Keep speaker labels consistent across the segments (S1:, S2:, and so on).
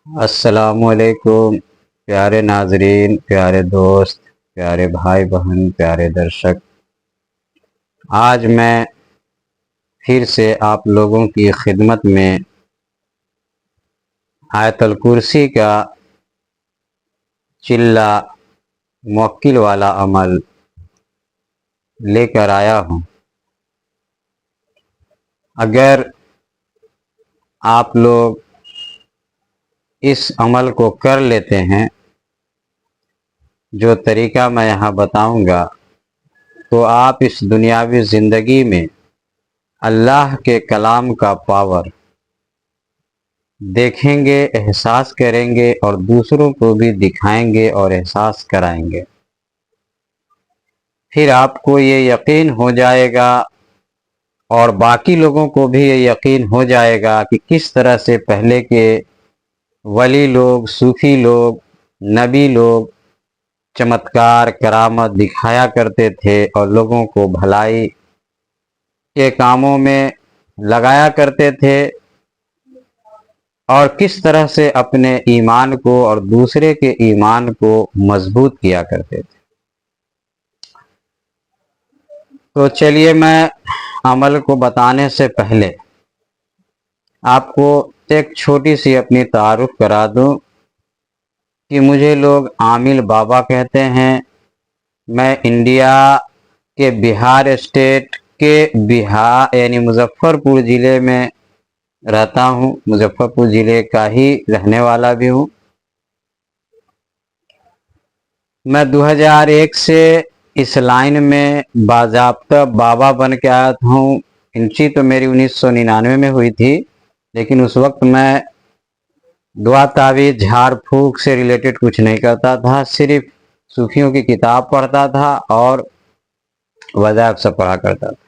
S1: السلام علیکم پیارے ناظرین، پیارے دوست، پیارے بھائی بہن، پیارے درشک۔ آج میں پھر سے آپ لوگوں کی خدمت میں آیت الکرسی کا چلہ موکل والا عمل لے کر آیا ہوں۔ اگر آپ لوگ اس عمل کو کر لیتے ہیں جو طریقہ میں یہاں بتاؤں گا، تو آپ اس دنیاوی زندگی میں اللہ کے کلام کا پاور دیکھیں گے، احساس کریں گے اور دوسروں کو بھی دکھائیں گے اور احساس کرائیں گے۔ پھر آپ کو یہ یقین ہو جائے گا اور باقی لوگوں کو بھی یہ یقین ہو جائے گا کہ کس طرح سے پہلے کے ولی لوگ، صوفی لوگ، نبی لوگ چمتکار کرامت دکھایا کرتے تھے اور لوگوں کو بھلائی کے کاموں میں لگایا کرتے تھے، اور کس طرح سے اپنے ایمان کو اور دوسرے کے ایمان کو مضبوط کیا کرتے تھے۔ تو چلیے میں عمل کو بتانے سے پہلے آپ کو ایک چھوٹی سی اپنی تعارف کرا دوں کہ مجھے لوگ عامل بابا کہتے ہیں۔ میں انڈیا کے بہار اسٹیٹ کے یعنی مظفر پور ضلع میں رہتا ہوں، مظفر پور ضلع کا ہی رہنے والا بھی ہوں۔ میں 2001 سے اس لائن میں باضابطہ بابا بن کے آیا ہوں۔ انچی تو میری 1999 میں ہوئی تھی، لیکن اس وقت میں دعا تعویذ جھاڑ پھونک سے ریلیٹڈ کچھ نہیں کرتا تھا، صرف صوفیوں کی کتاب پڑھتا تھا اور وظائف سے پڑھا کرتا تھا۔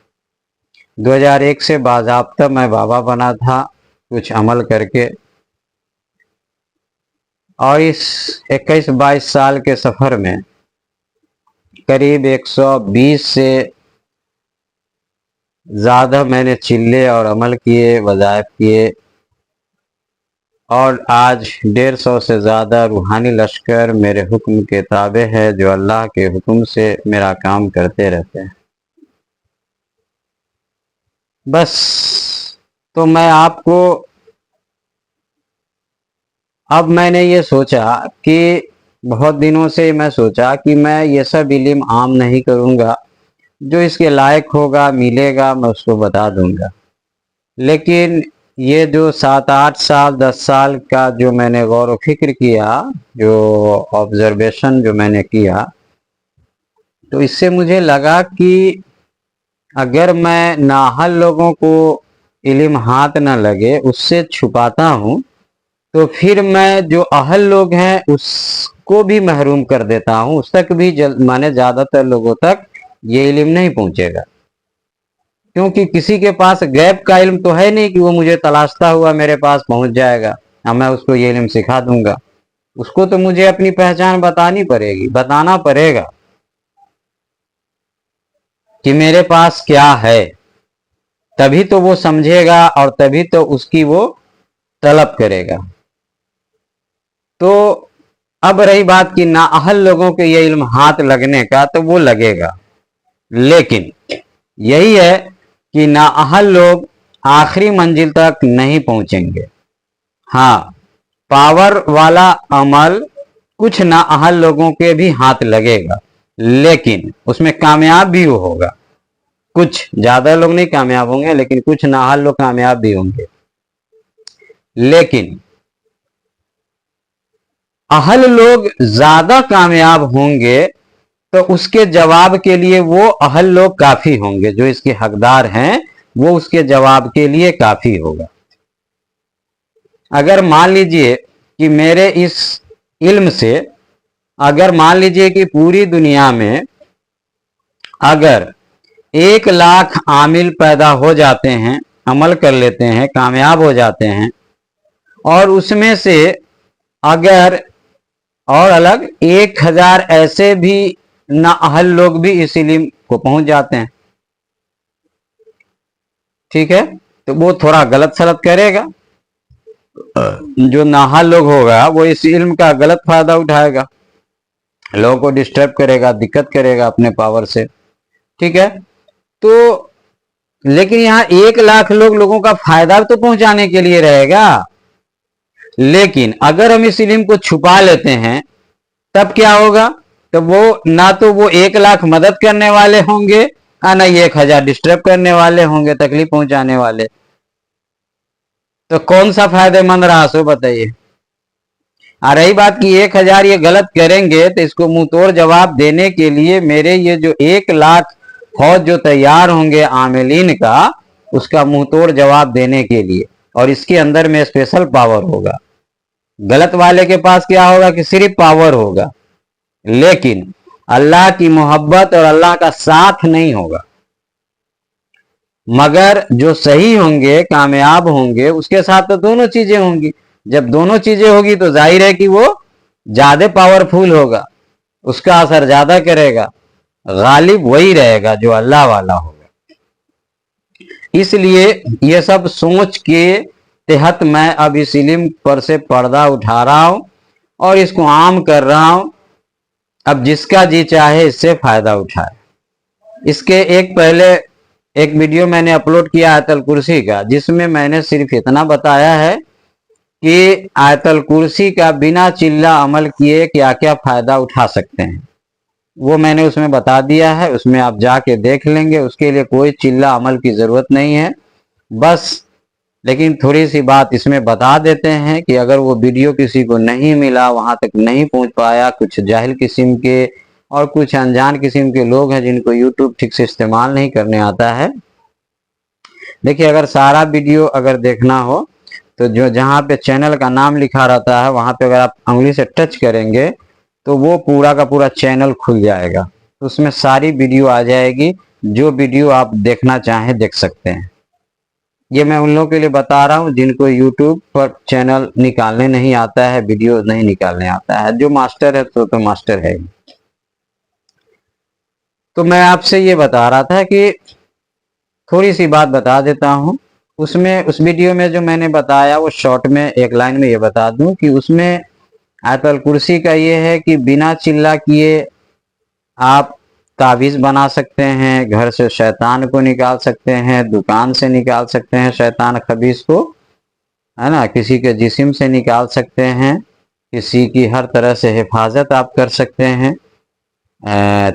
S1: 2001 سے باضابطہ میں بابا بنا تھا کچھ عمل کر کے، اور اس 21-22 سال کے سفر میں قریب 120 سے زیادہ میں نے چلے اور عمل کیے، وظائف کیے، اور آج 150 سے زیادہ روحانی لشکر میرے حکم کے تابع ہے، جو اللہ کے حکم سے میرا کام کرتے رہتے ہیں۔ بس تو میں آپ کو اب میں نے یہ سوچا کہ بہت دنوں سے میں سوچا کہ میں یہ سب علم عام نہیں کروں گا، جو اس کے لائق ہوگا ملے گا میں اس کو بتا دوں گا۔ لیکن یہ جو 7-8 سال 10 سال کا جو میں نے غور و فکر کیا، جو آبزرویشن جو میں نے کیا، تو اس سے مجھے لگا کہ اگر میں نااہل لوگوں کو علم ہاتھ نہ لگے اس سے چھپاتا ہوں، تو پھر میں جو اہل لوگ ہیں اس کو بھی محروم کر دیتا ہوں، اس تک بھی زیادہ تر لوگوں تک یہ علم نہیں پہنچے گا، کیونکہ کسی کے پاس غیب کا علم تو ہے نہیں کہ وہ مجھے تلاشتا ہوا میرے پاس پہنچ جائے گا اور میں اس کو یہ علم سکھا دوں گا۔ اس کو تو مجھے اپنی پہچان بتانی پڑے گی، بتانا پڑے گا کہ میرے پاس کیا ہے، تبھی تو وہ سمجھے گا اور تبھی تو اس کی وہ طلب کرے گا۔ تو اب رہی بات کہ نااہل لوگوں کے یہ علم ہاتھ لگنے کا، تو وہ لگے گا، لیکن یہی ہے کہ نااہل لوگ آخری منزل تک نہیں پہنچیں گے۔ ہاں، پاور والا عمل کچھ نااہل لوگوں کے بھی ہاتھ لگے گا، لیکن اس میں کامیاب بھی ہوگا۔ کچھ زیادہ لوگ نہیں کامیاب ہوں گے، لیکن کچھ نااہل لوگ کامیاب بھی ہوں گے۔ لیکن اہل لوگ زیادہ کامیاب ہوں گے تو اس کے جواب کے لیے وہ اہل لوگ کافی ہوں گے، جو اس کے حقدار ہیں وہ اس کے جواب کے لیے کافی ہوگا۔ اگر مان لیجئے کہ میرے اس علم سے، اگر مان لیجئے کہ پوری دنیا میں اگر 1,00,000 عامل پیدا ہو جاتے ہیں، عمل کر لیتے ہیں، کامیاب ہو جاتے ہیں، اور اس میں سے اگر اور الگ 1,000 ایسے بھی نااہل لوگ بھی اس علم کو پہنچ جاتے ہیں، ٹھیک ہے، تو وہ تھوڑا غلط سلط کرے گا، जो नाहा लोग होगा वो इस इल्म का गलत फायदा उठाएगा, लोगों को डिस्टर्ब करेगा, दिक्कत करेगा अपने पावर से। ठीक है, तो लेकिन यहाँ 1 लाख लोगों का फायदा तो पहुंचाने के लिए रहेगा। लेकिन अगर हम इस इल्म को छुपा लेते हैं तब क्या होगा? तो वो ना तो वो 1 लाख मदद करने वाले होंगे, ना ये 1,000 डिस्टर्ब करने वाले होंगे, तकलीफ पहुंचाने वाले। तो कौन सा फायदेमंद रहा सो बताइए। आ रही बात की 1,000 ये गलत करेंगे तो इसको मुंह तोड़ जवाब देने के लिए मेरे ये जो 1 लाख फौज जो तैयार होंगे आमिलीन का, उसका मुंह तोड़ जवाब देने के लिए, और इसके अंदर में स्पेशल पावर होगा। गलत वाले के पास क्या होगा कि सिर्फ पावर होगा, लेकिन अल्लाह की मोहब्बत और अल्लाह का साथ नहीं होगा। मगर जो सही होंगे, कामयाब होंगे, उसके साथ तो दोनों चीजें होंगी। जब दोनों चीजें होगी तो जाहिर है कि वो ज्यादा पावरफुल होगा, उसका असर ज्यादा करेगा, गालिब वही रहेगा जो अल्लाह वाला होगा। इसलिए ये सब सोच के तहत मैं अब इस इल्म पर से पर्दा उठा रहा हूं और इसको आम कर रहा हूं। अब जिसका जी चाहे इससे फायदा उठाए। इसके पहले एक वीडियो मैंने अपलोड किया आयतल कुर्सी का, जिसमें मैंने सिर्फ इतना बताया है कि आयतल कुर्सी का बिना चिल्ला अमल किए क्या क्या फायदा उठा सकते हैं। वो मैंने उसमें बता दिया है, उसमें आप जाके देख लेंगे। उसके लिए कोई चिल्ला अमल की जरूरत नहीं है बस। लेकिन थोड़ी सी बात इसमें बता देते हैं कि अगर वो वीडियो किसी को नहीं मिला, वहां तक नहीं पहुंच पाया, कुछ जाहिल किस्म के और कुछ अनजान किस्म के लोग हैं जिनको यूट्यूब ठीक से इस्तेमाल नहीं करने आता है। देखिए, अगर सारा वीडियो अगर देखना हो तो जो जहाँ पे चैनल का नाम लिखा रहता है वहां पे अगर आप उंगली से टच करेंगे तो वो पूरा का पूरा चैनल खुल जाएगा, तो उसमें सारी वीडियो आ जाएगी। जो वीडियो आप देखना चाहें देख सकते हैं। ये मैं उन लोगों के लिए बता रहा हूँ जिनको यूट्यूब पर चैनल निकालने नहीं आता है, वीडियो नहीं निकालने आता है। जो मास्टर है तो मास्टर है। तो मैं आपसे ये बता रहा था कि थोड़ी सी बात बता देता हूँ। उसमें उस वीडियो में जो मैंने बताया वो शॉर्ट में एक लाइन में ये बता दूं कि उसमें आयतल कुर्सी का ये है कि बिना चिल्ला किए आप ताबीज बना सकते हैं, घर से शैतान को निकाल सकते हैं, दुकान से निकाल सकते हैं शैतान खबीस को, है ना, किसी के जिस्म से निकाल सकते हैं, किसी की हर तरह से हिफाजत आप कर सकते हैं।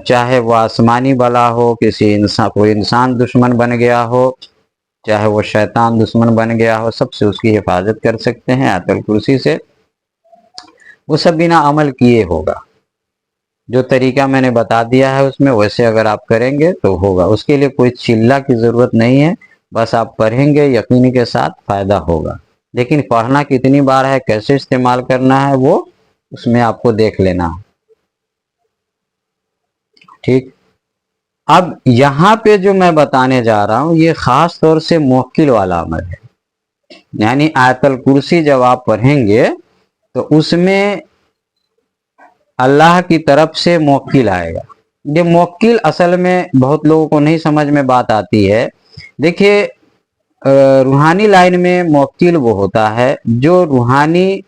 S1: चाहे वो आसमानी बला हो, किसी इंसान कोई इंसान दुश्मन बन गया हो, चाहे वो शैतान दुश्मन बन गया हो, सबसे उसकी हिफाजत कर सकते हैं आयतल कुर्सी से। वो सब बिना अमल किए होगा। जो तरीका मैंने बता दिया है उसमें वैसे अगर आप करेंगे तो होगा। उसके लिए कोई चिल्ला की जरूरत नहीं है, बस आप पढ़ेंगे यकीनी के साथ फायदा होगा। लेकिन पढ़ना कितनी बार है, कैसे इस्तेमाल करना है, वो उसमें आपको देख लेना है। ठीक, अब यहाँ पे जो मैं बताने जा रहा हूँ ये खास तौर से मुवक्किल वाला अमल है। यानी आयतल कुर्सी जब आप पढ़ेंगे तो उसमें अल्लाह की तरफ से मुवक्किल आएगा। ये मुवक्किल असल में बहुत लोगों को नहीं समझ में बात आती है। देखिए, रूहानी लाइन में मुवक्किल वो होता है जो रूहानी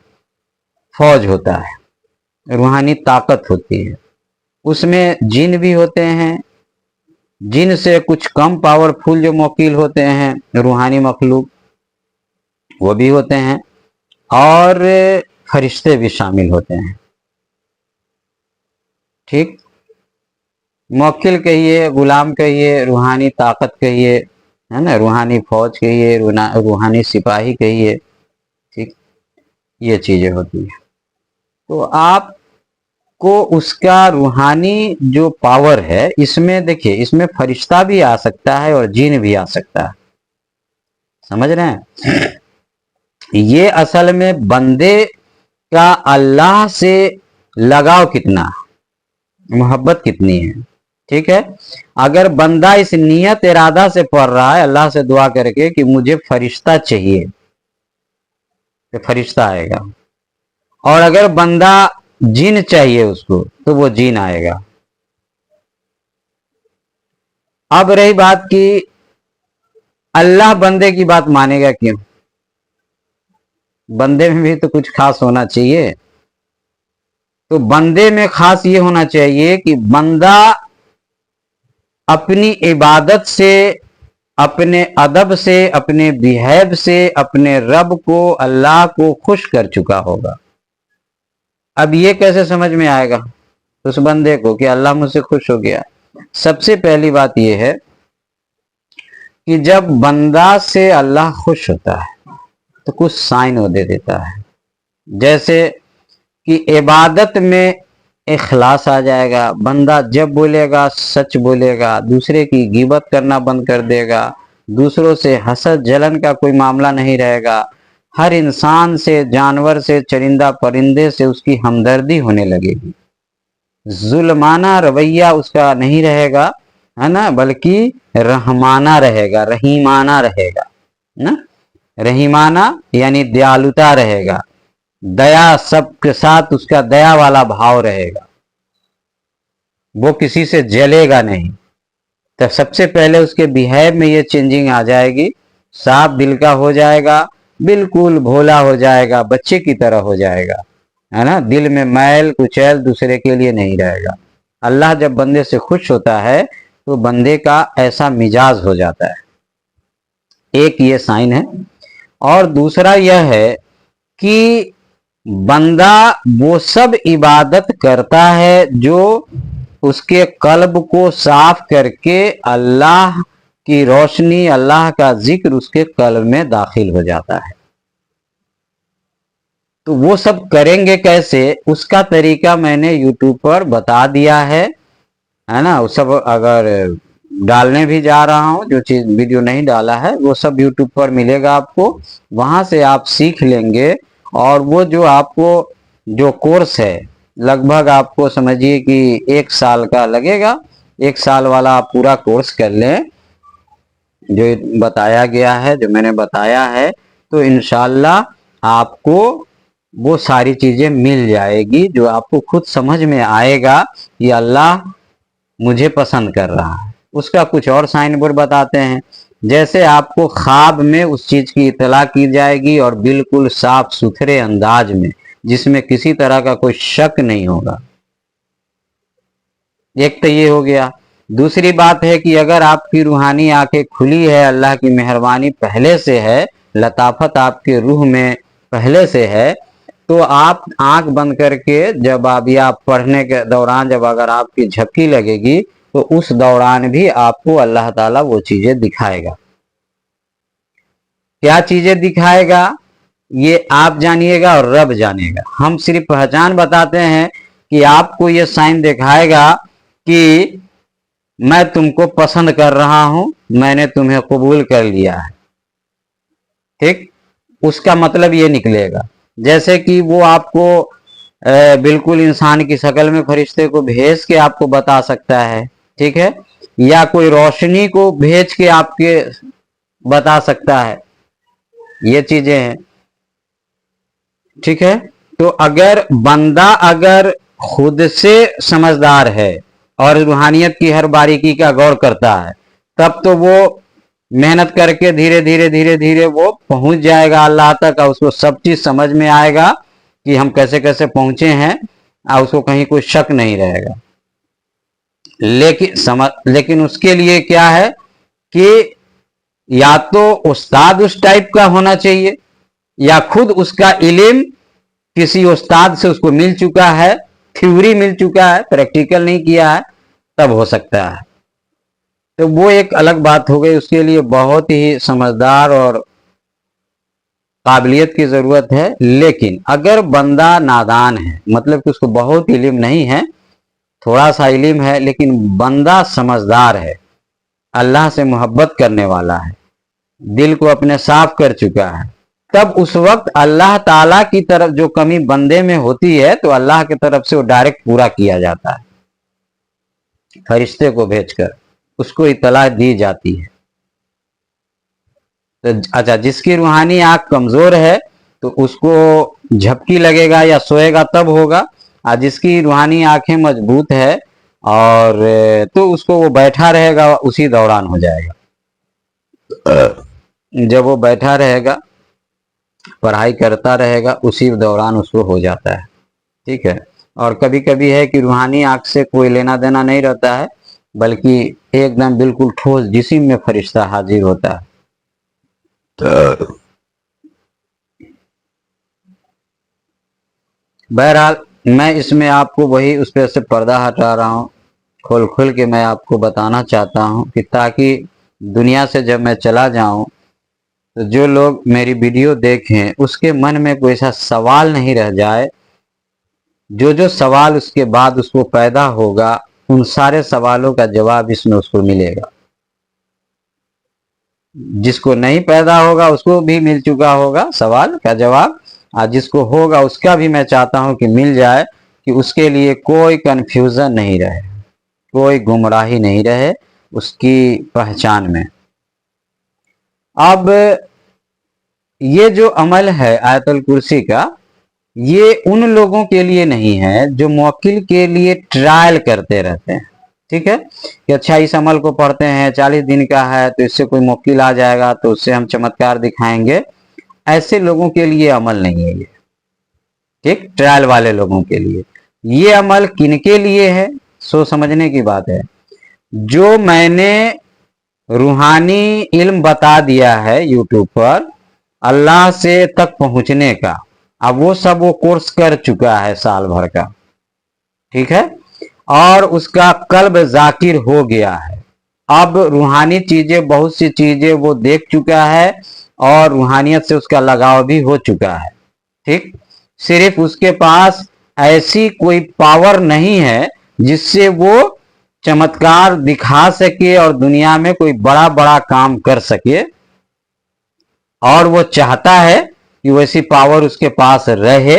S1: फौज होता है, रूहानी ताकत होती है। उसमें जिन भी होते हैं, जिन से कुछ कम पावरफुल जो मुवक्किल होते हैं रूहानी मखलूक वो भी होते हैं, और फरिश्ते भी शामिल होते हैं। ठीक, मुवक्किल कहिए, गुलाम कहिए, रूहानी ताकत कहिए, है ना, रूहानी फौज कहिए, रूहानी सिपाही कहिए। ठीक, ये चीजें होती है। तो आप को उसका रूहानी जो पावर है, इसमें देखिए, इसमें फरिश्ता भी आ सकता है और जिन भी आ सकता है। समझ रहे हैं? ये असल में बंदे का अल्लाह से लगाव कितना, मोहब्बत कितनी है। ठीक है, अगर बंदा इस नियत इरादा से पढ़ रहा है अल्लाह से दुआ करके कि मुझे फरिश्ता चाहिए, तो फरिश्ता आएगा। और अगर बंदा जिन चाहिए उसको तो वो जिन आएगा। अब रही बात कि अल्लाह बंदे की बात मानेगा क्यों? बंदे में भी तो कुछ खास होना चाहिए। तो बंदे में खास ये होना चाहिए कि बंदा अपनी इबादत से, अपने अदब से, अपने बिहेव से अपने रब को, अल्लाह को खुश कर चुका होगा। अब ये कैसे समझ में आएगा उस बंदे को कि अल्लाह मुझसे खुश हो गया? सबसे पहली बात यह है कि जब बंदा से अल्लाह खुश होता है तो कुछ साइन वो दे देता है, जैसे कि इबादत में इखलास आ जाएगा। बंदा जब बोलेगा सच बोलेगा, दूसरे की गिबत करना बंद कर देगा, दूसरों से हसद जलन का कोई मामला नहीं रहेगा, हर इंसान से, जानवर से, चरिंदा परिंदे से उसकी हमदर्दी होने लगेगी, जुल्माना रवैया उसका नहीं रहेगा, है ना, बल्कि रहमाना रहेगा, रहीमाना रहेगा ना। रहीमाना यानी दयालुता रहेगा, दया, सबके साथ उसका दया वाला भाव रहेगा, वो किसी से जलेगा नहीं। तो सबसे पहले उसके बिहेव में ये चेंजिंग आ जाएगी, साफ दिल का हो जाएगा, बिल्कुल भोला हो जाएगा, बच्चे की तरह हो जाएगा, है ना। दिल में मैल कुचैल दूसरे के लिए नहीं रहेगा। अल्लाह जब बंदे से खुश होता है तो बंदे का ऐसा मिजाज हो जाता है। एक ये साइन है। और दूसरा यह है कि बंदा वो सब इबादत करता है जो उसके कल्ब को साफ करके अल्लाह की रोशनी, अल्लाह का जिक्र उसके कल्ब में दाखिल हो जाता है। तो वो सब करेंगे कैसे, उसका तरीका मैंने यूट्यूब पर बता दिया है ना। वो सब अगर डालने भी जा रहा हूं, जो चीज वीडियो नहीं डाला है वो सब यूट्यूब पर मिलेगा आपको, वहां से आप सीख लेंगे। और वो जो आपको जो कोर्स है, लगभग आपको समझिए कि 1 साल का लगेगा। 1 साल वाला आप पूरा कोर्स कर लें जो बताया गया है, जो मैंने बताया है, तो इंशाल्लाह आपको वो सारी चीजें मिल जाएगी जो आपको खुद समझ में आएगा कि अल्लाह मुझे पसंद कर रहा है। उसका कुछ और साइन बोर्ड बताते हैं, जैसे आपको ख्वाब में उस चीज की इतला की जाएगी और बिल्कुल साफ सुथरे अंदाज में, जिसमें किसी तरह का कोई शक नहीं होगा। एक तो ये हो गया। दूसरी बात है कि अगर आपकी रूहानी आंखें खुली है, अल्लाह की मेहरबानी पहले से है, लताफत आपके रूह में पहले से है, तो आप आंख बंद करके जब आप पढ़ने के दौरान जब अगर आपकी झपकी लगेगी तो उस दौरान भी आपको अल्लाह ताला वो चीजें दिखाएगा। क्या चीजें दिखाएगा ये आप जानिएगा और रब जानेगा। हम सिर्फ पहचान बताते हैं कि आपको ये साइन दिखाएगा कि मैं तुमको पसंद कर रहा हूं, मैंने तुम्हें कबूल कर लिया है। ठीक, उसका मतलब ये निकलेगा। जैसे कि वो आपको बिल्कुल इंसान की शक्ल में फरिश्ते को भेज के आपको बता सकता है, ठीक है, या कोई रोशनी को भेज के आपके बता सकता है, ये चीजें हैं, ठीक है। तो अगर बंदा अगर खुद से समझदार है और रूहानियत की हर बारीकी का गौर करता है, तब तो वो मेहनत करके धीरे धीरे धीरे धीरे वो पहुंच जाएगा अल्लाह तक, और उसको सब चीज समझ में आएगा कि हम कैसे कैसे पहुंचे हैं, और उसको कहीं कोई शक नहीं रहेगा। लेकिन उसके लिए क्या है कि या तो उस्ताद उस टाइप का होना चाहिए, या खुद उसका इल्म किसी उस्ताद से उसको मिल चुका है, थ्योरी मिल चुका है, प्रैक्टिकल नहीं किया है, तब हो सकता है। तो वो एक अलग बात हो गई। उसके लिए बहुत ही समझदार और काबिलियत की जरूरत है। लेकिन अगर बंदा नादान है, मतलब कि उसको बहुत इल्म नहीं है, थोड़ा सा इल्म है, लेकिन बंदा समझदार है, अल्लाह से मोहब्बत करने वाला है, दिल को अपने साफ कर चुका है, तब उस वक्त अल्लाह ताला की तरफ जो कमी बंदे में होती है तो अल्लाह की तरफ से वो डायरेक्ट पूरा किया जाता है, फरिश्ते को भेजकर उसको इतला दी जाती है। तो अच्छा, जिसकी रूहानी आंख कमजोर है तो उसको झपकी लगेगा या सोएगा तब होगा, और जिसकी रूहानी आंखें मजबूत है और तो उसको वो बैठा रहेगा, उसी दौरान हो जाएगा। जब वो बैठा रहेगा पढ़ाई करता रहेगा, उसी दौरान उसको हो जाता है। ठीक है। और कभी कभी है कि रूहानी आंख से कोई लेना देना नहीं रहता है, बल्कि एकदम बिल्कुल ठोस जिस्म में फरिश्ता हाजिर होता है। बहरहाल मैं इसमें आपको वही उस पर से पर्दा हटा रहा हूँ, खोल खोल के मैं आपको बताना चाहता हूँ कि ताकि दुनिया से जब मैं चला जाऊं तो जो लोग मेरी वीडियो देखें उसके मन में कोई ऐसा सवाल नहीं रह जाए। जो सवाल उसके बाद उसको पैदा होगा, उन सारे सवालों का जवाब इसमें उसको मिलेगा। जिसको नहीं पैदा होगा उसको भी मिल चुका होगा सवाल का जवाब, और जिसको होगा उसका भी मैं चाहता हूं कि मिल जाए, कि उसके लिए कोई कंफ्यूजन नहीं रहे, कोई गुमराही नहीं रहे उसकी पहचान में। अब ये जो अमल है आयतुल कुर्सी का, ये उन लोगों के लिए नहीं है जो मुवक्किल के लिए ट्रायल करते रहते हैं। ठीक है, कि अच्छा इस अमल को पढ़ते हैं 40 दिन का है तो इससे कोई मुवक्किल आ जाएगा तो उससे हम चमत्कार दिखाएंगे। ऐसे लोगों के लिए अमल नहीं है ये। ठीक, ट्रायल वाले लोगों के लिए ये अमल किनके लिए है, सो समझने की बात है। जो मैंने रूहानी इल्म बता दिया है यूट्यूब पर अल्लाह से तक पहुंचने का, अब वो सब वो कोर्स कर चुका है साल भर का। ठीक है, और उसका कल्ब जाकिर हो गया है। अब रूहानी चीजें, बहुत सी चीजें वो देख चुका है और रूहानियत से उसका लगाव भी हो चुका है। ठीक, सिर्फ उसके पास ऐसी कोई पावर नहीं है जिससे वो चमत्कार दिखा सके और दुनिया में कोई बड़ा बड़ा काम कर सके, और वो चाहता है कि वैसी पावर उसके पास रहे।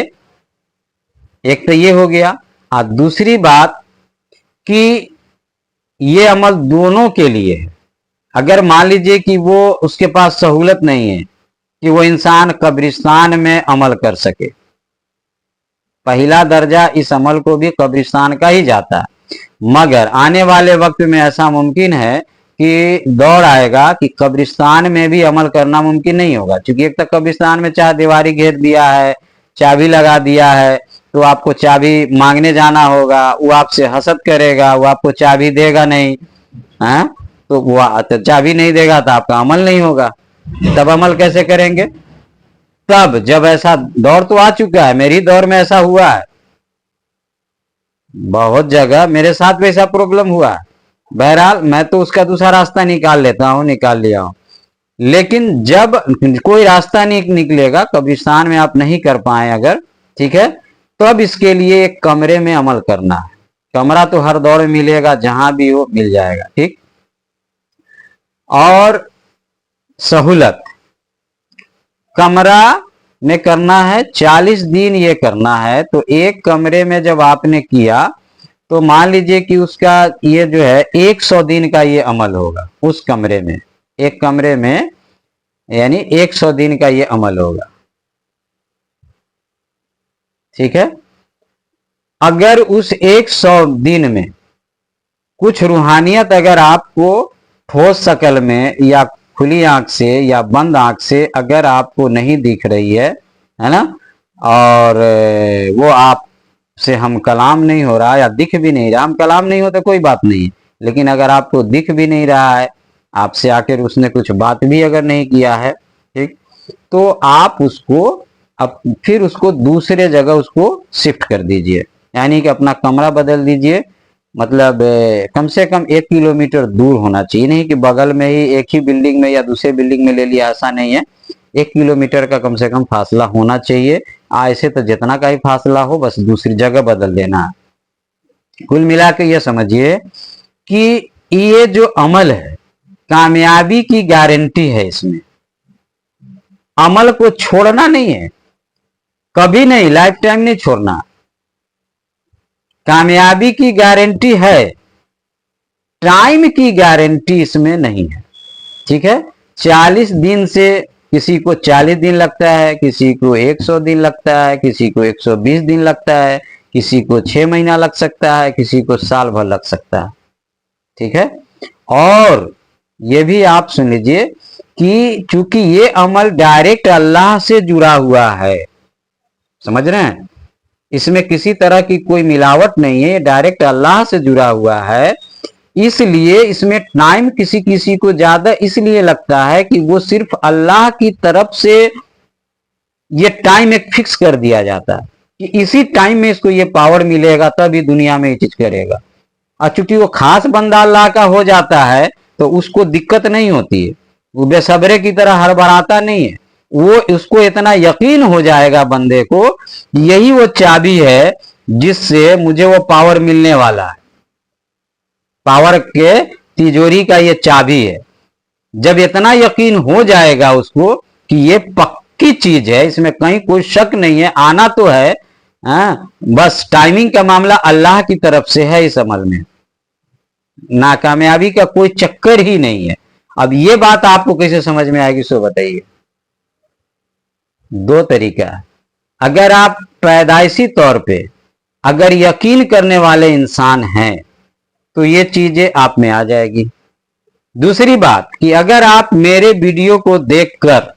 S1: एक तो ये हो गया। और दूसरी बात कि ये अमल दोनों के लिए है। अगर मान लीजिए कि वो उसके पास सहूलत नहीं है कि वो इंसान कब्रिस्तान में अमल कर सके, पहला दर्जा इस अमल को भी कब्रिस्तान का ही जाता है। मगर आने वाले वक्त में ऐसा मुमकिन है कि दौर आएगा कि कब्रिस्तान में भी अमल करना मुमकिन नहीं होगा, क्योंकि एक तक कब्रिस्तान में चाहे दीवारी घेर दिया है, चाबी लगा दिया है, तो आपको चाबी मांगने जाना होगा, वो आपसे हसद करेगा, वो आपको चाबी देगा नहीं है। तो वो चाबी नहीं देगा तो आपका अमल नहीं होगा, तब अमल कैसे करेंगे? तब जब ऐसा दौर तो आ चुका है, मेरी दौर में ऐसा हुआ है, बहुत जगह मेरे साथ भी ऐसा प्रॉब्लम हुआ है। बहरहाल मैं तो उसका दूसरा रास्ता निकाल लेता हूँ, निकाल लिया हूँ। लेकिन जब कोई रास्ता नहीं निकलेगा, कब्रिस्तान में आप नहीं कर पाए अगर, ठीक है, तो अब इसके लिए एक कमरे में अमल करना है। कमरा तो हर दौर में मिलेगा, जहां भी हो मिल जाएगा। ठीक, और सहूलत कमरा में करना है, 40 दिन ये करना है। तो एक कमरे में जब आपने किया तो मान लीजिए कि उसका ये जो है 100 दिन का ये अमल होगा उस कमरे में, एक कमरे में, यानी 100 दिन का ये अमल होगा। ठीक है, अगर उस 100 दिन में कुछ रूहानियत अगर आपको ठोस शक्ल में या खुली आंख से या बंद आंख से अगर आपको नहीं दिख रही है ना, और वो आप से हम कलाम नहीं हो रहा या दिख भी नहीं रहा, हम कलाम नहीं होता कोई बात नहीं, लेकिन अगर आपको दिख भी नहीं रहा है, आपसे आकर उसने कुछ बात भी अगर नहीं किया है, ठीक, तो आप उसको अब फिर उसको दूसरे जगह उसको शिफ्ट कर दीजिए, यानी कि अपना कमरा बदल दीजिए। मतलब कम से कम 1 किलोमीटर दूर होना चाहिए, नहीं कि बगल में ही एक ही बिल्डिंग में या दूसरे बिल्डिंग में ले लिया, ऐसा नहीं है। 1 किलोमीटर का कम से कम फासला होना चाहिए। ऐसे तो जितना का ही फासला हो, बस दूसरी जगह बदल देना है। कुल मिला के ये समझिए कि ये जो अमल है कामयाबी की गारंटी है। इसमें अमल को छोड़ना नहीं है, कभी नहीं, लाइफ टाइम नहीं छोड़ना। कामयाबी की गारंटी है, टाइम की गारंटी इसमें नहीं है। ठीक है, 40 दिन से किसी को 40 दिन लगता है, किसी को 100 दिन लगता है, किसी को 120 दिन लगता है, किसी को 6 महीना लग सकता है, किसी को साल भर लग सकता है। ठीक है, और ये भी आप सुन लीजिए कि चूंकि ये अमल डायरेक्ट अल्लाह से जुड़ा हुआ है, समझ रहे हैं, इसमें किसी तरह की कोई मिलावट नहीं है, ये डायरेक्ट अल्लाह से जुड़ा हुआ है, इसलिए इसमें टाइम किसी किसी को ज्यादा इसलिए लगता है कि वो सिर्फ अल्लाह की तरफ से ये टाइम एक फिक्स कर दिया जाता है कि इसी टाइम में इसको ये पावर मिलेगा तभी दुनिया में ये चीज करेगा। और चूंकि वो खास बंदा अल्लाह का हो जाता है तो उसको दिक्कत नहीं होती है, वो बेसब्रे की तरह हड़बड़ाता नहीं है, वो उसको इतना यकीन हो जाएगा बंदे को, यही वो चाबी है जिससे मुझे वो पावर मिलने वाला है, पावर के तिजोरी का ये चाबी है। जब इतना यकीन हो जाएगा उसको कि ये पक्की चीज है, इसमें कहीं कोई शक नहीं है, आना तो है, बस टाइमिंग का मामला अल्लाह की तरफ से है, इस अमल में नाकामयाबी का कोई चक्कर ही नहीं है। अब ये बात आपको कैसे समझ में आएगी सो बताइए। दो तरीका है, अगर आप पैदाइशी तौर पे अगर यकीन करने वाले इंसान हैं तो ये चीजें आप में आ जाएगी। दूसरी बात कि अगर आप मेरे वीडियो को देखकर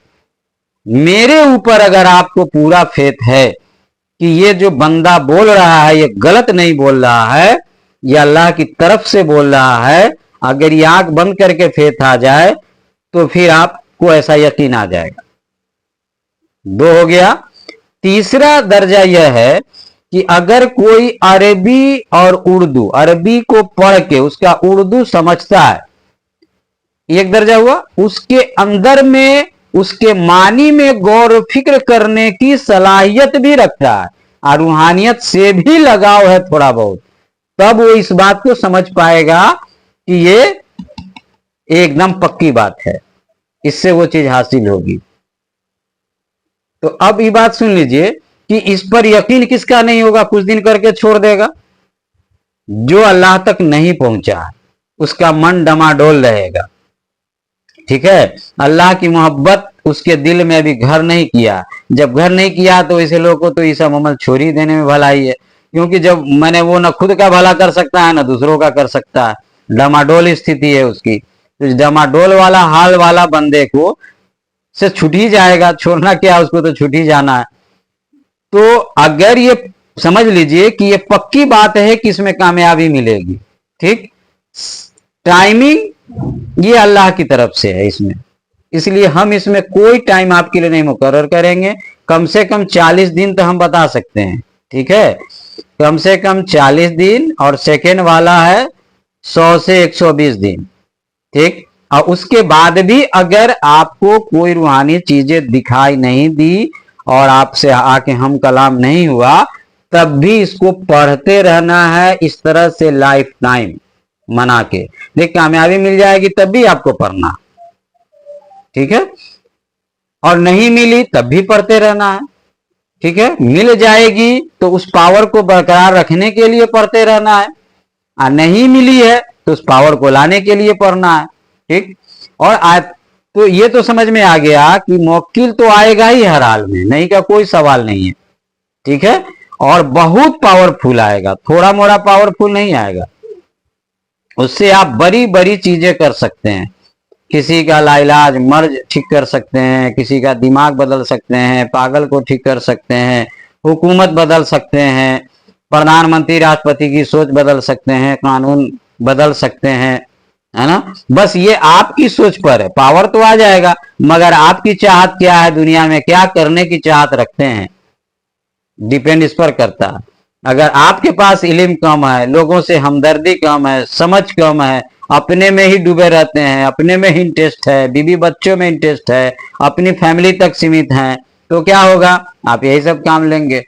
S1: मेरे ऊपर अगर आपको पूरा फेथ है कि ये जो बंदा बोल रहा है ये गलत नहीं बोल रहा है, ये अल्लाह की तरफ से बोल रहा है, अगर ये आंख बंद करके फेथ आ जाए तो फिर आपको ऐसा यकीन आ जाएगा। दो हो गया। तीसरा दर्जा यह है कि अगर कोई अरबी और उर्दू, अरबी को पढ़ के उसका उर्दू समझता है, एक दर्जा हुआ, उसके अंदर में उसके मानी में गौर फिक्र करने की सलाहियत भी रखता है और रूहानियत से भी लगाव है थोड़ा बहुत, तब वो इस बात को समझ पाएगा कि ये एकदम पक्की बात है, इससे वो चीज हासिल होगी। तो अब ये बात सुन लीजिए कि इस पर यकीन किसका नहीं होगा, कुछ दिन करके छोड़ देगा, जो अल्लाह तक नहीं पहुंचा उसका मन डमाडोल रहेगा, ठीक है। अल्लाह की मोहब्बत उसके दिल में भी घर नहीं किया, जब घर नहीं किया तो ऐसे लोगों को तो ये सब अमल छोड़ ही देने में भलाई है, क्योंकि जब मैंने वो न खुद का भला कर सकता है न दूसरों का कर सकता है, डमाडोल स्थिति है उसकी, तो डमाडोल वाला हाल वाला बंदे को से छूट ही जाएगा, छोड़ना क्या, उसको तो छूट ही जाना है। तो अगर ये समझ लीजिए कि ये पक्की बात है कि इसमें कामयाबी मिलेगी, ठीक, टाइमिंग ये अल्लाह की तरफ से है इसमें, इसलिए हम इसमें कोई टाइम आपके लिए नहीं मुकर्रर करेंगे, कम से कम 40 दिन तो हम बता सकते हैं, ठीक है, कम से कम 40 दिन, और सेकेंड वाला है 100 से 120 दिन, ठीक। और उसके बाद भी अगर आपको कोई रूहानी चीजें दिखाई नहीं दी और आपसे आके हम कलाम नहीं हुआ, तब भी इसको पढ़ते रहना है इस तरह से लाइफ टाइम मना के, देख कामयाबी मिल जाएगी तब भी आपको पढ़ना, ठीक है, और नहीं मिली तब भी पढ़ते रहना है, ठीक है, मिल जाएगी तो उस पावर को बरकरार रखने के लिए पढ़ते रहना है, और नहीं मिली है तो उस पावर को लाने के लिए पढ़ना है, ठीक। और तो ये तो समझ में आ गया कि मुवक्किल तो आएगा ही हर हाल में, नहीं का कोई सवाल नहीं है, ठीक है, और बहुत पावरफुल आएगा, थोड़ा मोड़ा पावरफुल नहीं आएगा, उससे आप बड़ी बड़ी चीजें कर सकते हैं, किसी का लाइलाज मर्ज ठीक कर सकते हैं, किसी का दिमाग बदल सकते हैं, पागल को ठीक कर सकते हैं, हुकूमत बदल सकते हैं, प्रधानमंत्री राष्ट्रपति की सोच बदल सकते हैं, कानून बदल सकते हैं, है ना। बस ये आपकी सोच पर है, पावर तो आ जाएगा, मगर आपकी चाहत क्या है, दुनिया में क्या करने की चाहत रखते हैं, डिपेंड इस पर करता है। अगर आपके पास इल्म कम है, लोगों से हमदर्दी कम है, समझ कम है, अपने में ही डूबे रहते हैं, अपने में ही इंटरेस्ट है, बीवी बच्चों में इंटरेस्ट है, अपनी फैमिली तक सीमित हैं, तो क्या होगा, आप यही सब काम लेंगे,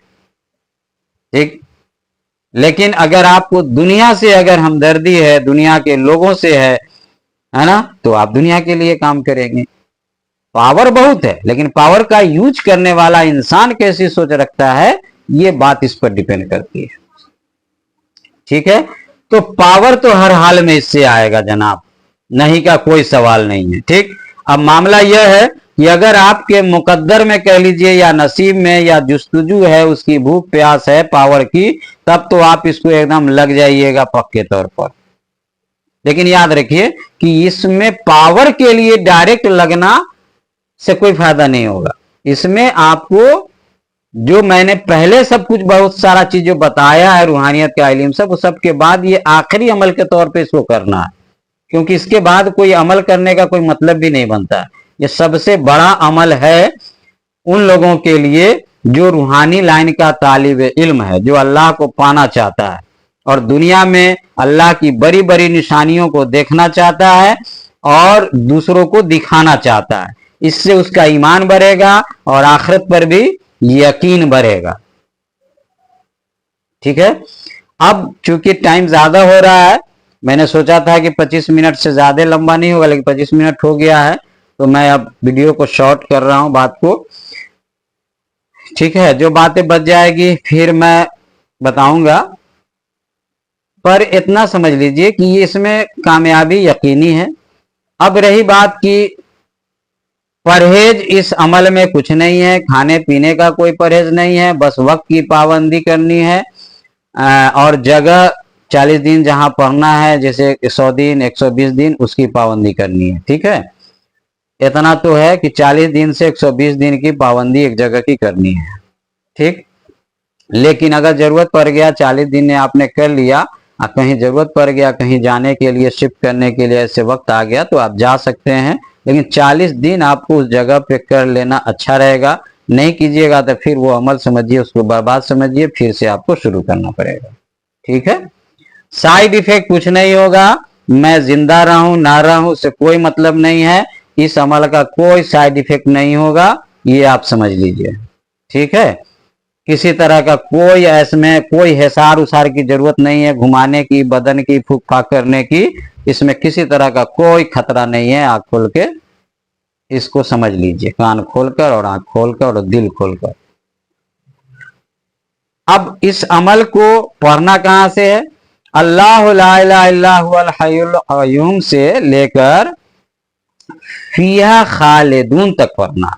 S1: ठीक। लेकिन अगर आपको दुनिया से अगर हमदर्दी है, दुनिया के लोगों से है ना, तो आप दुनिया के लिए काम करेंगे। पावर बहुत है, लेकिन पावर का यूज करने वाला इंसान कैसी सोच रखता है, ये बात इस पर डिपेंड करती है, ठीक है। तो पावर तो हर हाल में इससे आएगा जनाब, नहीं का कोई सवाल नहीं है, ठीक। अब मामला यह है कि अगर आपके मुकद्दर में कह लीजिए या नसीब में या जुस्तजू है, उसकी भूख प्यास है पावर की, तब तो आप इसको एकदम लग जाइएगा पक्के तौर पर, लेकिन याद रखिए कि इसमें पावर के लिए डायरेक्ट लगना से कोई फायदा नहीं होगा। इसमें आपको जो मैंने पहले सब कुछ बहुत सारा चीज जो बताया है रूहानियत का इल्म सब, उस सब के बाद ये आखिरी अमल के तौर पे इसको करना है, क्योंकि इसके बाद कोई अमल करने का कोई मतलब भी नहीं बनता है। ये सबसे बड़ा अमल है उन लोगों के लिए जो रूहानी लाइन का तालिब इल्म है, जो अल्लाह को पाना चाहता है और दुनिया में अल्लाह की बड़ी बड़ी निशानियों को देखना चाहता है और दूसरों को दिखाना चाहता है। इससे उसका ईमान बढ़ेगा और आखिरत पर भी यकीन बढ़ेगा। ठीक है, अब चूंकि टाइम ज्यादा हो रहा है, मैंने सोचा था कि 25 मिनट से ज्यादा लंबा नहीं होगा, लेकिन 25 मिनट हो गया है, तो मैं अब वीडियो को शॉर्ट कर रहा हूं बात को। ठीक है, जो बातें बच जाएगी फिर मैं बताऊंगा, पर इतना समझ लीजिए कि इसमें कामयाबी यकीनी है। अब रही बात की परहेज, इस अमल में कुछ नहीं है, खाने पीने का कोई परहेज नहीं है, बस वक्त की पाबंदी करनी है और जगह 40 दिन जहां पढ़ना है, जैसे 100 दिन 120 दिन उसकी पाबंदी करनी है। ठीक है, इतना तो है कि 40 दिन से 120 दिन की पाबंदी एक जगह की करनी है। ठीक, लेकिन अगर जरूरत पड़ गया 40 दिन ने आपने कर लिया, कहीं जरूरत पड़ गया कहीं जाने के लिए, शिफ्ट करने के लिए, ऐसे वक्त आ गया तो आप जा सकते हैं, लेकिन 40 दिन आपको उस जगह पे कर लेना अच्छा रहेगा। नहीं कीजिएगा तो फिर वो अमल समझिए उसको बर्बाद समझिए, फिर से आपको शुरू करना पड़ेगा। ठीक है, साइड इफेक्ट कुछ नहीं होगा, मैं जिंदा रहूं ना रहूं उससे कोई मतलब नहीं है, इस अमल का कोई साइड इफेक्ट नहीं होगा, ये आप समझ लीजिए। ठीक है, किसी तरह का कोई इसमें कोई हिसार उसार की जरूरत नहीं है, घुमाने की, बदन की, फूक फाक करने की, इसमें किसी तरह का कोई खतरा नहीं है। आंख खोल के इसको समझ लीजिए, कान खोलकर और आंख खोलकर और दिल खोलकर। अब इस अमल को पढ़ना कहां से है? अल्लाह ला इलाहा इल्ला हुवल हय्युल कय्यूम से लेकर फिहा खालिदून तक पढ़ना।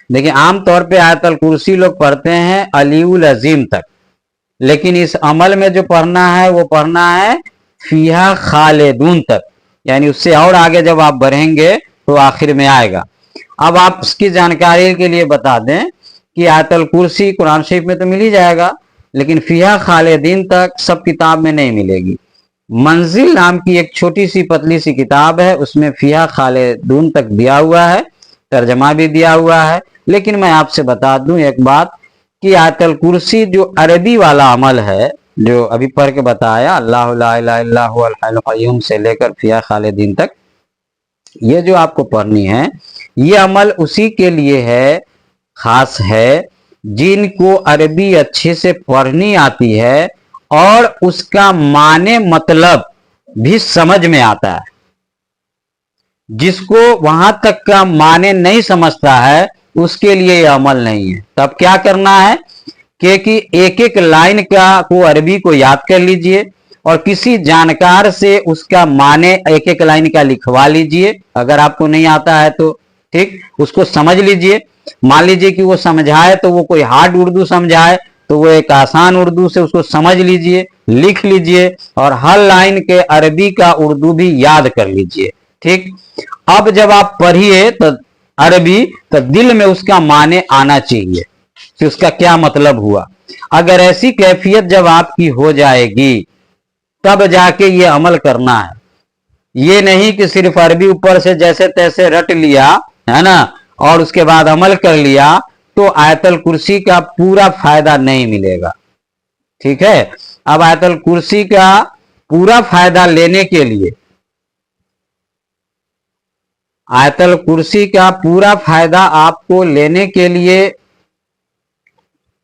S1: देखिए, आमतौर पे आयतल कुर्सी लोग पढ़ते हैं अलीउल अजीम तक, लेकिन इस अमल में जो पढ़ना है वो पढ़ना है फिहा खालिदून तक, यानी उससे और आगे जब आप बढ़ेंगे तो आखिर में आएगा। अब आप उसकी जानकारी के लिए बता दें कि आयतल कुर्सी कुरान शरीफ में तो मिल ही जाएगा, लेकिन फिहा खालिदीन तक सब किताब में नहीं मिलेगी। मंजिल नाम की एक छोटी सी पतली सी किताब है, उसमें फिहा खालिदून तक दिया हुआ है, तर्जमा भी दिया हुआ है। लेकिन मैं आपसे बता दूं एक बात कि आयतल कुर्सी जो अरबी वाला अमल है, जो अभी पढ़ के बताया अल्लाह ला इलाहा इल्ला हुवल हय्युल कय्यूम से लेकर फिहा खालिदीन तक, ये जो आपको पढ़नी है ये अमल उसी के लिए है, खास है, जिनको अरबी अच्छे से पढ़नी आती है और उसका माने मतलब भी समझ में आता है। जिसको वहां तक का माने नहीं समझता है उसके लिए यह अमल नहीं है। तब क्या करना है कि एक एक लाइन का को अरबी को याद कर लीजिए और किसी जानकार से उसका माने एक एक लाइन का लिखवा लीजिए, अगर आपको नहीं आता है तो ठीक, उसको समझ लीजिए। मान लीजिए कि वो समझाए तो वो कोई हार्ड उर्दू समझाए तो वो एक आसान उर्दू से उसको समझ लीजिए, लिख लीजिए और हर लाइन के अरबी का उर्दू भी याद कर लीजिए। ठीक, अब जब आप पढ़िए तो अरबी, तो दिल में उसका माने आना चाहिए कि उसका क्या मतलब हुआ। अगर ऐसी कैफियत जब आपकी हो जाएगी तब जाके ये अमल करना है। ये नहीं कि सिर्फ अरबी ऊपर से जैसे तैसे रट लिया है ना और उसके बाद अमल कर लिया तो आयतल कुर्सी का पूरा फायदा नहीं मिलेगा। ठीक है, अब आयतल कुर्सी का पूरा फायदा लेने के लिए, आयतल कुर्सी का पूरा फायदा आपको लेने के लिए,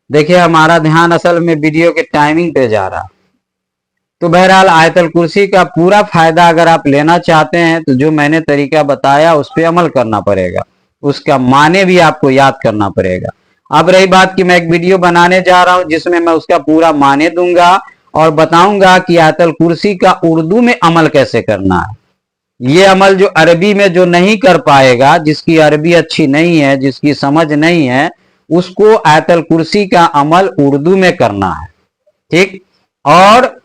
S1: देखिए हमारा ध्यान असल में वीडियो के टाइमिंग पे जा रहा, तो बहरहाल आयतल कुर्सी का पूरा फायदा अगर आप लेना चाहते हैं तो जो मैंने तरीका बताया उस पर अमल करना पड़ेगा, उसका माने भी आपको याद करना पड़ेगा। अब रही बात कि मैं एक वीडियो बनाने जा रहा हूं जिसमें मैं उसका पूरा माने दूंगा और बताऊंगा कि आयतल कुर्सी का उर्दू में अमल कैसे करना है। ये अमल जो अरबी में जो नहीं कर पाएगा, जिसकी अरबी अच्छी नहीं है, जिसकी समझ नहीं है, उसको आयतल कुर्सी का अमल उर्दू में करना है। ठीक, और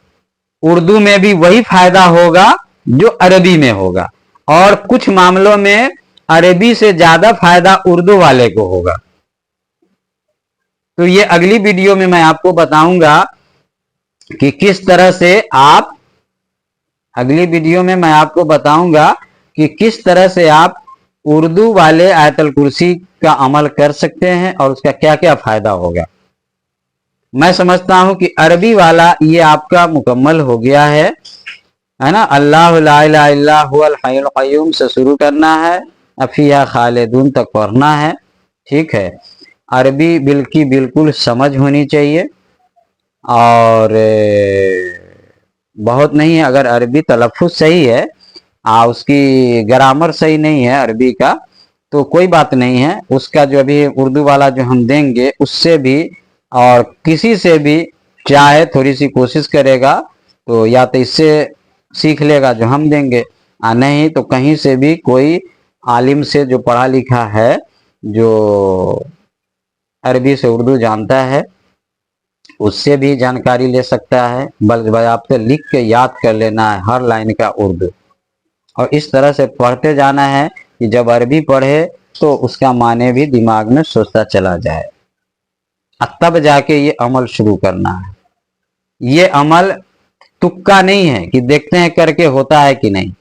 S1: उर्दू में भी वही फायदा होगा जो अरबी में होगा, और कुछ मामलों में अरबी से ज्यादा फायदा उर्दू वाले को होगा। तो ये अगली वीडियो में मैं आपको बताऊंगा कि किस तरह से आप, अगली वीडियो में मैं आपको बताऊंगा कि किस तरह से आप उर्दू वाले आयतल कुर्सी का अमल कर सकते हैं और उसका क्या क्या फायदा होगा। मैं समझता हूं कि अरबी वाला ये आपका मुकम्मल हो गया है ना। अल्लाह ला इलाहा इल्ला हुवल हय्युल क़य्यूम से शुरू करना है, अफिया खालिदून तक पढ़ना है, ठीक है। अरबी बिल्कुल समझ होनी चाहिए, और बहुत नहीं है, अगर अरबी तलफ़ुज़ सही है, उसकी ग्रामर सही नहीं है अरबी का, तो कोई बात नहीं है। उसका जो अभी उर्दू वाला जो हम देंगे उससे भी, और किसी से भी चाहे थोड़ी सी कोशिश करेगा तो या तो इससे सीख लेगा जो हम देंगे, नहीं तो कहीं से भी कोई आलिम से जो पढ़ा लिखा है, जो अरबी से उर्दू जानता है, उससे भी जानकारी ले सकता है। बल्कि आपसे लिख के याद कर लेना है हर लाइन का उर्दू, और इस तरह से पढ़ते जाना है कि जब अरबी पढ़े तो उसका माने भी दिमाग में सोचता चला जाए, तब जाके ये अमल शुरू करना है। ये अमल तुक्का नहीं है कि देखते हैं करके होता है कि नहीं।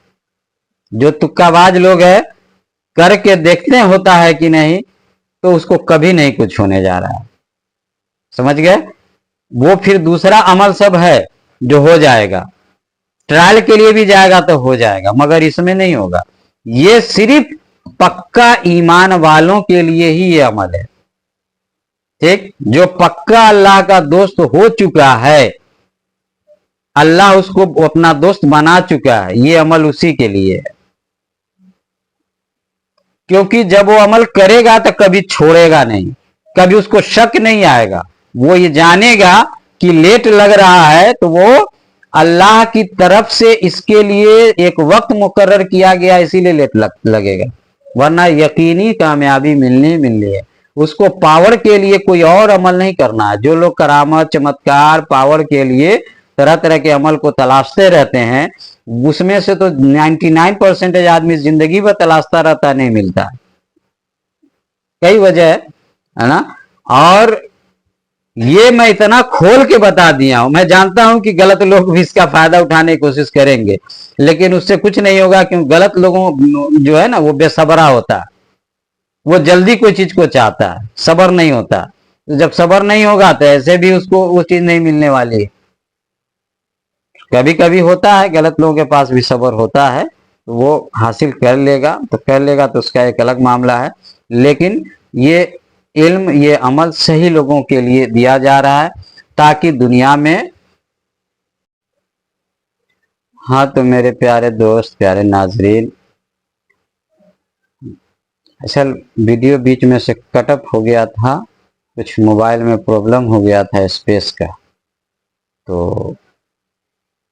S1: जो तुक्काबाज लोग है, करके देखते हैं होता है कि नहीं, तो उसको कभी नहीं कुछ होने जा रहा है, समझ गए। वो फिर दूसरा अमल सब है जो हो जाएगा, ट्रायल के लिए भी जाएगा तो हो जाएगा, मगर इसमें नहीं होगा। ये सिर्फ पक्का ईमान वालों के लिए ही ये अमल है, ठीक। जो पक्का अल्लाह का दोस्त हो चुका है, अल्लाह उसको अपना दोस्त बना चुका है, ये अमल उसी के लिए है। क्योंकि जब वो अमल करेगा तो कभी छोड़ेगा नहीं, कभी उसको शक नहीं आएगा। वो ये जानेगा कि लेट लग रहा है तो वो अल्लाह की तरफ से इसके लिए एक वक्त मुकर्रर किया गया, इसीलिए लेट लगेगा, वरना यकीनी कामयाबी मिलनी है। उसको पावर के लिए कोई और अमल नहीं करना है। जो लोग करामत, चमत्कार, पावर के लिए तरह तरह के अमल को तलाशते रहते हैं, उसमें से तो 99% आदमी जिंदगी भर तलाशता रहता, नहीं मिलता, कई वजह है ना। और ये मैं इतना खोल के बता दिया हूं, मैं जानता हूं कि गलत लोग भी इसका फायदा उठाने की कोशिश करेंगे, लेकिन उससे कुछ नहीं होगा, क्योंकि गलत लोगों जो है ना वो बेसब्रा होता है, वो जल्दी कोई चीज को चाहता है, सब्र नहीं होता। तो जब सब्र नहीं होगा तो ऐसे भी उसको वो चीज नहीं मिलने वाली है। कभी कभी होता है, गलत लोगों के पास भी सब्र होता है, तो वो हासिल कर लेगा तो कर लेगा, तो उसका एक अलग मामला है। लेकिन ये इल्म, ये अमल सही लोगों के लिए दिया जा रहा है, ताकि दुनिया में। हाँ तो मेरे प्यारे दोस्त, प्यारे नाजरीन, असल वीडियो बीच में से कटअप हो गया था, कुछ मोबाइल में प्रॉब्लम हो गया था स्पेस का, तो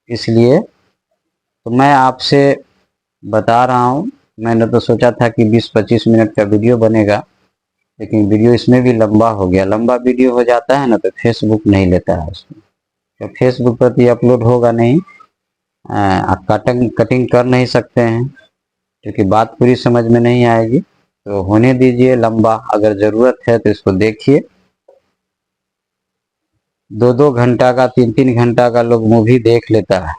S1: इसलिए तो मैं आपसे बता रहा हूँ। मैंने तो सोचा था कि 20-25 मिनट का वीडियो बनेगा, लेकिन वीडियो इसमें भी लंबा हो गया। लंबा वीडियो हो जाता है ना तो फेसबुक नहीं लेता है उसमें, तो फेसबुक पर तो ये अपलोड होगा नहीं, आप कटिंग कर नहीं सकते हैं, क्योंकि बात पूरी समझ में नहीं आएगी। तो होने दीजिए लंबा, अगर ज़रूरत है तो इसको देखिए। 2-2 घंटा का, 3-3 घंटा का लोग मूवी देख लेता है,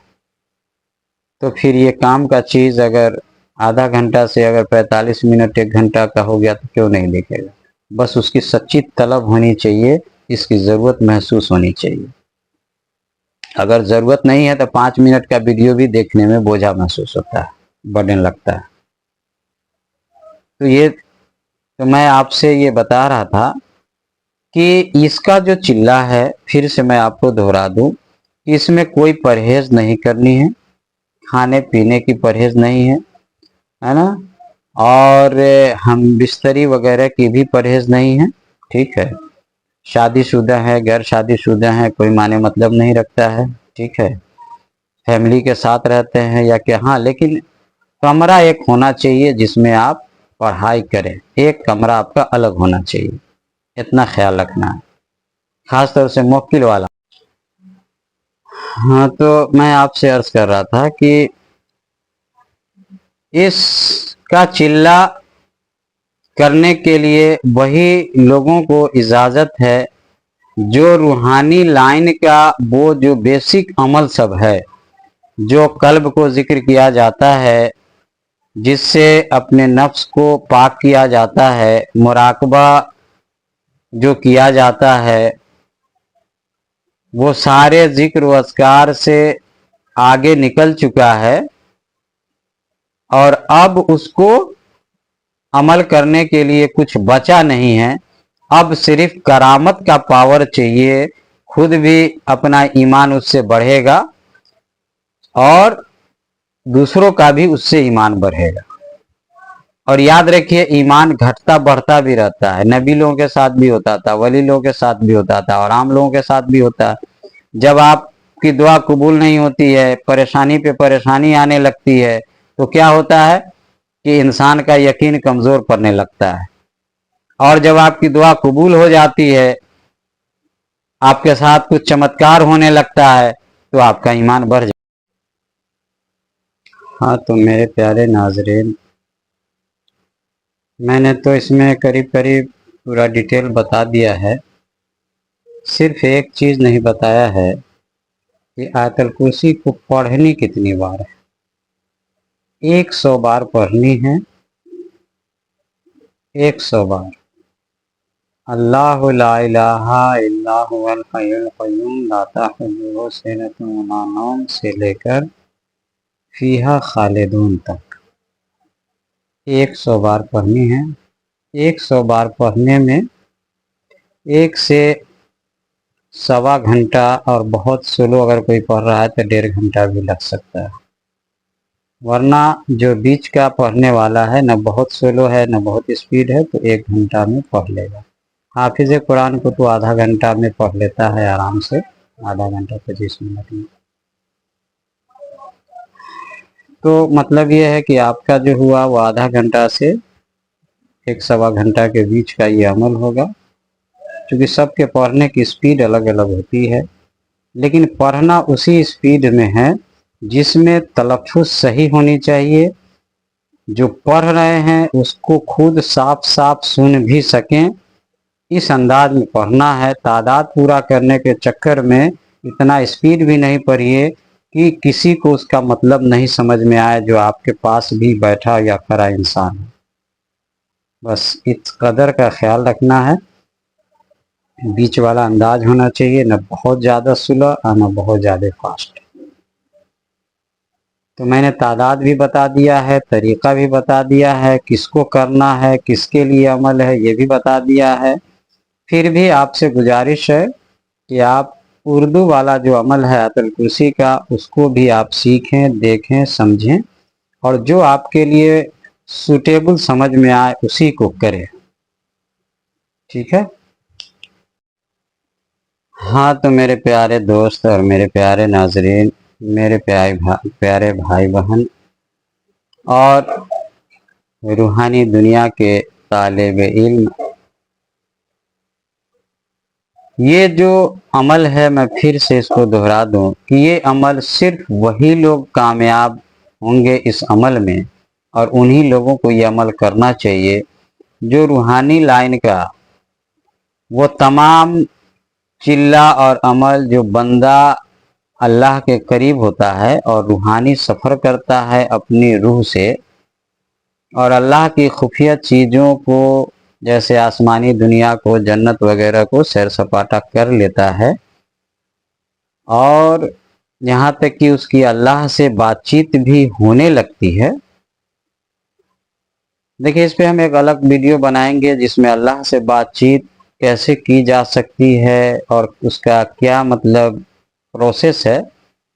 S1: तो फिर ये काम का चीज़ अगर आधा घंटा से अगर 45 मिनट 1 घंटा का हो गया तो क्यों नहीं देखेगा। बस उसकी सच्ची तलब होनी चाहिए, इसकी ज़रूरत महसूस होनी चाहिए। अगर ज़रूरत नहीं है तो 5 मिनट का वीडियो भी देखने में बोझा महसूस होता है, बर्डन लगता है। तो मैं आपसे ये बता रहा था कि इसका जो चिल्ला है, फिर से मैं आपको दोहरा दूं कि इसमें कोई परहेज नहीं करनी है, खाने पीने की परहेज नहीं है ना, और हम बिस्तरी वगैरह की भी परहेज नहीं है, ठीक है। शादीशुदा है, गैर शादीशुदा है, कोई माने मतलब नहीं रखता है, ठीक है। फैमिली के साथ रहते हैं या क्या, हाँ, लेकिन कमरा एक होना चाहिए जिसमें आप पढ़ाई करें, एक कमरा आपका अलग होना चाहिए, इतना ख्याल रखना है, खास तौर से मुवक्किल वाला। हाँ तो मैं आपसे अर्ज कर रहा था कि اس کا چلہ کرنے کے لیے وہی لوگوں کو اجازت ہے جو روحانی لائن کا وہ جو بیسک عمل سب ہے، جو قلب کو ذکر کیا جاتا ہے، جس سے اپنے نفس کو پاک کیا جاتا ہے، مراقبہ جو کیا جاتا ہے، وہ سارے ذکر و اذکار سے آگے نکل چکا ہے، اور اب اس کو عمل کرنے کے لیے کچھ بچا نہیں ہے۔ اب صرف کرامت کا پاور چاہیے، خود بھی اپنا ایمان اس سے بڑھے گا اور دوسروں کا بھی اس سے ایمان بڑھے گا۔ اور یاد رکھیے، ایمان گھٹتا بڑھتا بھی رہتا ہے، نبی لوگوں کے ساتھ بھی ہوتا تھا، ولی لوگوں کے ساتھ بھی ہوتا تھا، اور عام لوگوں کے ساتھ بھی ہوتا ہے۔ جب آپ کی دعا قبول نہیں ہوتی ہے، پریشانی پہ پریشانی آنے لگتی ہے، تو کیا ہوتا ہے کہ انسان کا یقین کمزور پڑنے لگتا ہے، اور جب آپ کی دعا قبول ہو جاتی ہے، آپ کے ساتھ کچھ چمتکار ہونے لگتا ہے، تو آپ کا ایمان بڑھ جاتا ہے۔ ہاں تو میرے پیارے ناظرین، میں نے تو اس میں قریب پورا ڈیٹیل بتا دیا ہے، صرف ایک چیز نہیں بتایا ہے کہ آیت الکرسی کو پڑھنی کتنی بار ہے۔ 100 بار پڑھنی ہے، 100 بار۔ اللہ لا الہ الا هو الحی القیوم لا تأخذہ سنۃ ولا نوم سے لے کر فیہا خالدون تک 100 بار پڑھنی ہے۔ 100 بار پڑھنے میں 1 سے سوا گھنٹہ، اور بہت سلو اگر کوئی پڑھ رہا ہے تو 1.5 گھنٹہ بھی لگ سکتا ہے، ورنہ جو بیچ کا پڑھنے والا ہے، نہ بہت سلو ہے نہ بہت اسپیڈ ہے، تو 1 گھنٹہ میں پڑھ لے گا۔ حافظ قرآن کو تو آدھا گھنٹہ میں پڑھ لیتا ہے آرام سے، آدھا گھنٹہ 25 منٹ میں۔ تو مطلب یہ ہے کہ آپ کا جو ہوا وہ آدھا گھنٹہ سے 1 سوا گھنٹہ کے بیچ کا یہ عمل ہوگا، کیونکہ سب کے پڑھنے کی اسپیڈ الگ الگ ہوتی ہے، لیکن پڑھنا اسی اسپیڈ میں ہے جس میں تلفظ صحیح ہونی چاہیے، جو پڑھ رہے ہیں اس کو خود صاف صاف سن بھی سکیں، اس انداز میں پڑھنا ہے۔ تعداد پورا کرنے کے چکر میں اتنا اسپیڈ بھی نہیں پڑھیے کہ کسی کو اس کا مطلب نہیں سمجھ میں آئے، جو آپ کے پاس بھی بیٹھا یا کھڑا انسان ہے۔ بس اس قدر کا خیال رکھنا ہے، بیچ والا انداز ہونا چاہیے، نہ بہت زیادہ سلو اور نہ بہت زیادہ فاسٹ۔ تو میں نے تعداد بھی بتا دیا ہے، طریقہ بھی بتا دیا ہے، کس کو کرنا ہے، کس کے لیے عمل ہے، یہ بھی بتا دیا ہے۔ پھر بھی آپ سے گزارش ہے کہ آپ اردو والا جو عمل ہے آیت الکرسی کا، اس کو بھی آپ سیکھیں، دیکھیں، سمجھیں، اور جو آپ کے لیے سوٹیبل سمجھ میں آئے اسی کو کریں، ٹھیک ہے؟ ہاں تو میرے پیارے دوست اور میرے پیارے ناظرین، میرے پیارے بھائی بہن اور روحانی دنیا کے طالب علم، یہ جو عمل ہے، میں پھر سے اس کو دہرا دوں کہ یہ عمل صرف وہی لوگ کامیاب ہوں گے اس عمل میں، اور انہی لوگوں کو یہ عمل کرنا چاہیے جو روحانی لائن کا وہ تمام چلہ اور عمل، جو بندہ اللہ کے قریب ہوتا ہے اور روحانی سفر کرتا ہے اپنی روح سے، اور اللہ کی خفیہ چیزوں کو جیسے آسمانی دنیا کو، جنت وغیرہ کو سیر سپاٹا کر لیتا ہے، اور یہاں تک کہ اس کی اللہ سے بات چیت بھی ہونے لگتی ہے۔ دیکھیں، اس پہ ہم ایک الگ ویڈیو بنائیں گے جس میں اللہ سے بات چیت کیسے کی جا سکتی ہے اور اس کا کیا مطلب پروسیس ہے،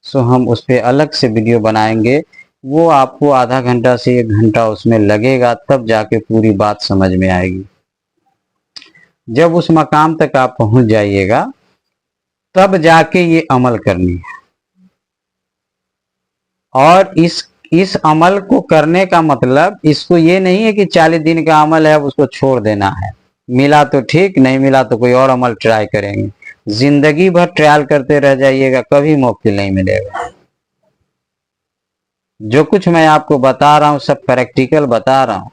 S1: سو ہم اس پہ الگ سے ویڈیو بنائیں گے۔ وہ آپ کو آدھا گھنٹہ سے 1 گھنٹہ اس میں لگے گا، تب جا کے پوری بات سمجھ میں آئے گی۔ جب اس مقام تک آپ پہنچ جائیے گا، تب جا کے یہ عمل کرنی ہے، اور اس عمل کو کرنے کا مطلب اس کو یہ نہیں ہے کہ 40 دن کا عمل ہے اب اس کو چھوڑ دینا ہے، ملا تو ٹھیک، نہیں ملا تو کوئی اور عمل ٹرائی کریں گے۔ زندگی بھر ٹرائل کرتے رہ جائیے گا، کبھی موقع نہیں ملے گا۔ جو کچھ میں آپ کو بتا رہا ہوں سب پریکٹیکل بتا رہا ہوں.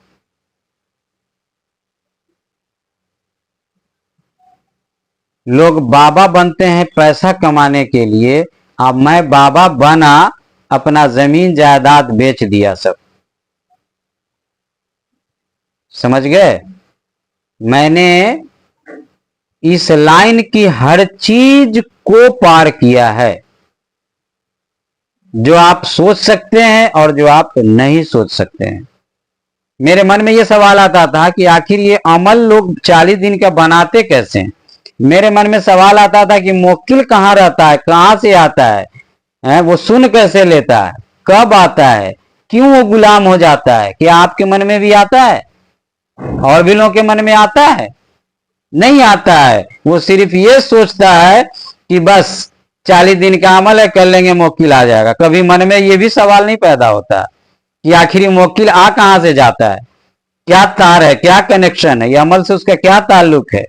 S1: لوگ بابا بنتے ہیں پیسہ کمانے کے لیے. اب میں بابا بنا, اپنا زمین جائیداد بیچ دیا سب. سمجھ گئے؟ میں نے اس لائن کی ہر چیز کو پار کیا ہے, جو آپ سوچ سکتے ہیں اور جو آپ نہیں سوچ سکتے ہیں. میرے من میں یہ سوال آتا تھا کہ آخر یہ عمل لوگ 40 دن کا بناتے کیسے ہیں. میرے من میں سوال آتا تھا کہ موکل کہاں رہتا ہے, کہاں سے آتا ہے, وہ سن کیسے لیتا ہے, کب آتا ہے, کیوں وہ غلام ہو جاتا ہے. کیا آپ کے من میں بھی آتا ہے؟ اور بھی لوگوں کے من میں آتا ہے؟ نہیں آتا ہے. وہ صرف یہ سوچتا ہے کہ بس 40 دن کا عمل ہے, کر لیں گے موکل آ جائے گا. کبھی من میں یہ بھی سوال نہیں پیدا ہوتا کہ آخری موکل آ کہاں سے جاتا ہے, کیا تار ہے, کیا کنیکشن ہے, یہ عمل سے اس کا کیا تعلق ہے,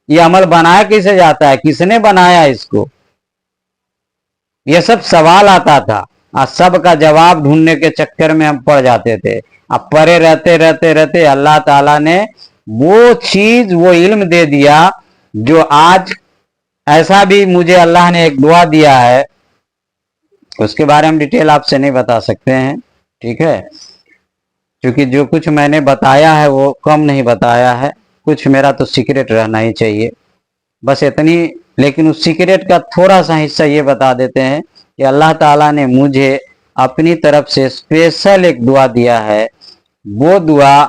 S1: یہ عمل بنایا کیسے جاتا ہے, کس نے بنایا اس کو. یہ سب سوال آتا تھا, سب کا جواب ڈھونڈنے کے چکر میں ہم پڑ جاتے تھے. اب پڑے رہتے رہتے رہتے اللہ تعالیٰ نے وہ چیز, وہ علم دے دیا جو آج ایسا بھی مجھے اللہ نے ایک دعا دیا ہے, اس کے بارے میں ڈیٹیل آپ سے نہیں بتا سکتے ہیں, ٹھیک ہے, کیونکہ جو کچھ میں نے بتایا ہے وہ کم نہیں بتایا ہے, کچھ میرا تو سیکریٹ رہنا ہی چاہیے, بس اتنی. لیکن اس سیکریٹ کا تھوڑا سا حصہ یہ بتا دیتے ہیں کہ اللہ تعالیٰ نے مجھے اپنی طرف سے اسپیشل ایک دعا دیا ہے. وہ دعا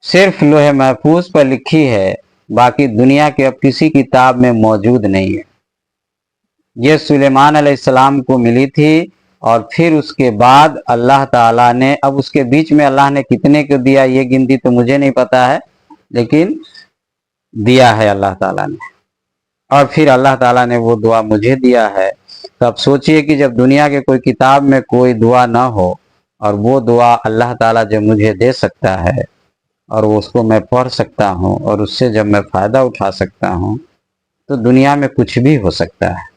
S1: صرف لوح محفوظ پر لکھی ہے, باقی دنیا کے اب کسی کتاب میں موجود نہیں ہے. یہ سلیمان علیہ السلام کو ملی تھی, اور پھر اس کے بعد اللہ تعالیٰ نے, اب اس کے بیچ میں اللہ نے کتنے کو دیا یہ گنتی تو مجھے نہیں پتا ہے, لیکن دیا ہے اللہ تعالیٰ نے. اور پھر اللہ تعالیٰ نے وہ دعا مجھے دیا ہے. تو اب سوچئے کہ جب دنیا کے کوئی کتاب میں کوئی دعا نہ ہو, اور وہ دعا اللہ تعالیٰ جب مجھے دے سکتا ہے, اور اس کو میں پڑھ سکتا ہوں, اور اس سے جب میں فائدہ اٹھا سکتا ہوں, تو دنیا میں کچھ بھی ہو سکتا ہے.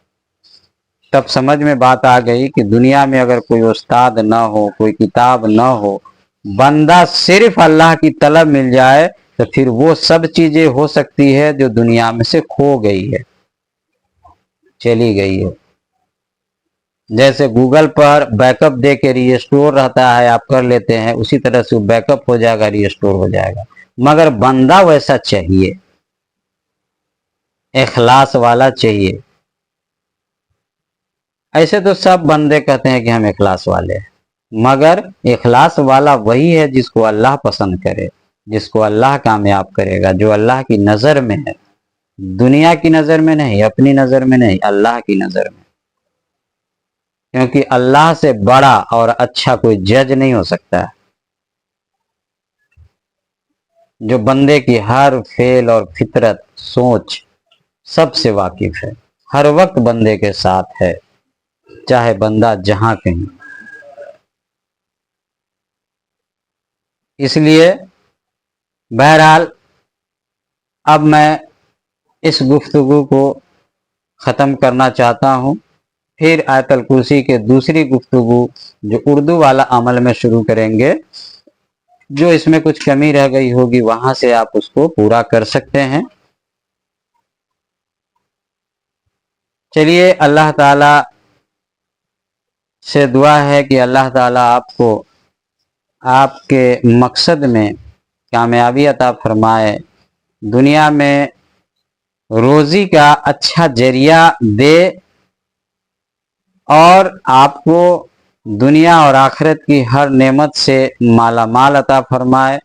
S1: تب سمجھ میں بات آ گئی کہ دنیا میں اگر کوئی استاد نہ ہو, کوئی کتاب نہ ہو, بندہ صرف اللہ کی طلب مل جائے, تو پھر وہ سب چیزیں ہو سکتی ہے جو دنیا میں سے کھو گئی ہے, چلی گئی ہے. جیسے گوگل پر بیک اپ دے کے ریسٹور رہتا ہے, آپ کر لیتے ہیں, اسی طرح سے بیک اپ ہو جائے گا, ریسٹور ہو جائے گا. مگر بندہ ویسا چاہیے, اخلاص والا چاہیے. ایسے تو سب بندے کہتے ہیں کہ ہم اخلاص والے ہیں, مگر اخلاص والا وہی ہے جس کو اللہ پسند کرے, جس کو اللہ کامیاب کرے گا, جو اللہ کی نظر میں ہے, دنیا کی نظر میں نہیں, اپنی نظر میں نہیں, اللہ کی نظر میں. کیونکہ اللہ سے بڑا اور اچھا کوئی جج نہیں ہو سکتا ہے, جو بندے کی ہر فعل اور فطرت, سوچ سب سے واقف ہے, ہر وقت بندے کے ساتھ ہے, چاہے بندہ جہاں کہیں. اس لیے بہرحال اب میں اس گفتگو کو ختم کرنا چاہتا ہوں. پھر آیت الکرسی کے دوسری گفتگو جو اردو والا عمل میں شروع کریں گے, جو اس میں کچھ کمی رہ گئی ہوگی وہاں سے آپ اس کو پورا کر سکتے ہیں. چلیے, اللہ تعالی سے دعا ہے کہ اللہ تعالی آپ کو آپ کے مقصد میں کامیابی عطا فرمائے, دنیا میں روزی کا اچھا ذریعہ دے, اور آپ کو دنیا اور آخرت کی ہر نعمت سے مالا مال عطا فرمائے.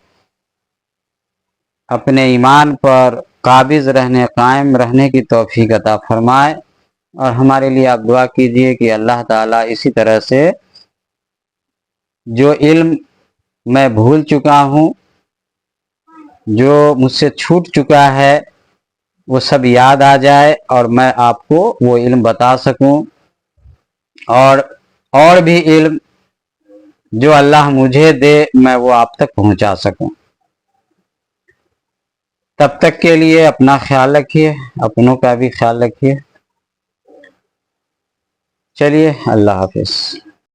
S1: اپنے ایمان پر قابض رہنے, قائم رہنے کی توفیق عطا فرمائے. اور ہمارے لیے آپ دعا کیجئے کہ اللہ تعالیٰ اسی طرح سے جو علم میں بھول چکا ہوں, جو مجھ سے چھوٹ چکا ہے, وہ سب یاد آ جائے, اور میں آپ کو وہ علم بتا سکوں, اور بھی علم جو اللہ مجھے دے میں وہ آپ تک پہنچا سکوں. تب تک کے لیے اپنا خیال رکھیے, اپنوں کا بھی خیال رکھیے. چلیے, اللہ حافظ.